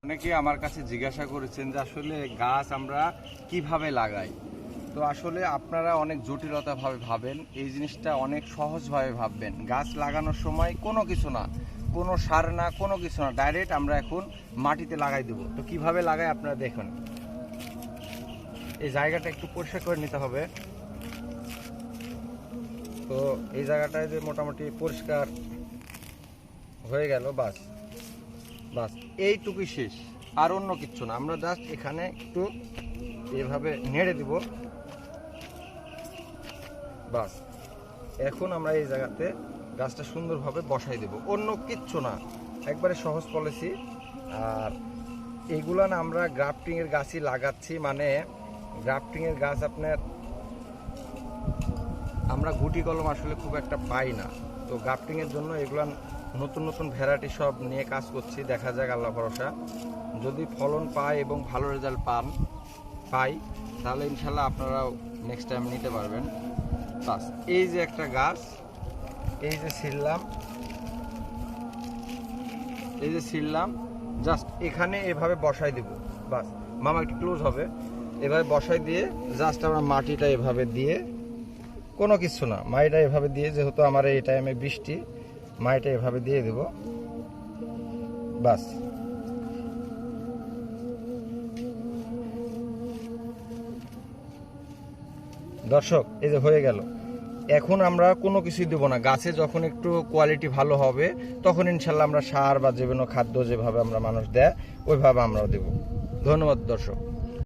অনেকে আমার কাছে জিজ্ঞাসা করেছেন যে আসলে গাছ আমরা কিভাবে লাগাই। তো আসলে আপনারা অনেক জটিলতাভাবে ভাবেন, এই জিনিসটা অনেক সহজভাবে ভাববেন। গাছ লাগানোর সময় কোনো কিছু না, কোনো সার না, কোনো কিছু না, ডাইরেক্ট আমরা এখন মাটিতে লাগাই দেবো। তো কিভাবে লাগাই আপনারা দেখুন। এই জায়গাটা একটু পরিষ্কার করে নিতে হবে। তো এই জায়গাটায় যে মোটামুটি পরিষ্কার হয়ে গেল, বাস বাস এইটুকুই শেষ, আর অন্য কিচ্ছু না। আমরা জাস্ট এখানে একটু এভাবে নেড়ে দিব, বাস। এখন আমরা এই জায়গাতে গাছটা সুন্দরভাবে বসাই দেব, অন্য কিচ্ছু না, একবারে সহজ পলিসি। আর এইগুলা না আমরা গ্রাফটিংয়ের গাছই লাগাচ্ছি, মানে গ্রাফটিংয়ের গাছ আপনার আমরা গুটি কলম আসলে খুব একটা পাই না। তো গ্রাফটিংয়ের জন্য এগুলা নতুন নতুন ভ্যারাইটি সব নিয়ে কাজ করছি, দেখা যাক, আল্লাহ ভরসা। যদি ফলন পাই এবং ভালো রেজাল্ট পাই তাহলে ইনশাল্লাহ আপনারাও নেক্সট টাইম নিতে পারবেন। বাস, এই যে একটা গাছ, এই যে ছিললাম, জাস্ট এখানে এভাবে বসাই দিব, বাস। মামা একটু ক্লোজ হবে, এভাবে বসাই দিয়ে জাস্ট আমরা মাটিটা এভাবে দিয়ে, কোনো কিছু না, মাটিটা এভাবে দিয়ে, যেহেতু আমার এই টাইমে বৃষ্টি, মাটিটা এভাবে দিয়ে দেব, বাস। দর্শক, এই যে হয়ে গেল। এখন আমরা কোনো কিছুই দেবো না, গাছে যখন একটু কোয়ালিটি ভালো হবে তখন ইনশাল্লাহ আমরা সার বা যে কোনো খাদ্য যেভাবে আমরা মানুষ দেয় ওইভাবে আমরাও দেব। ধন্যবাদ দর্শক।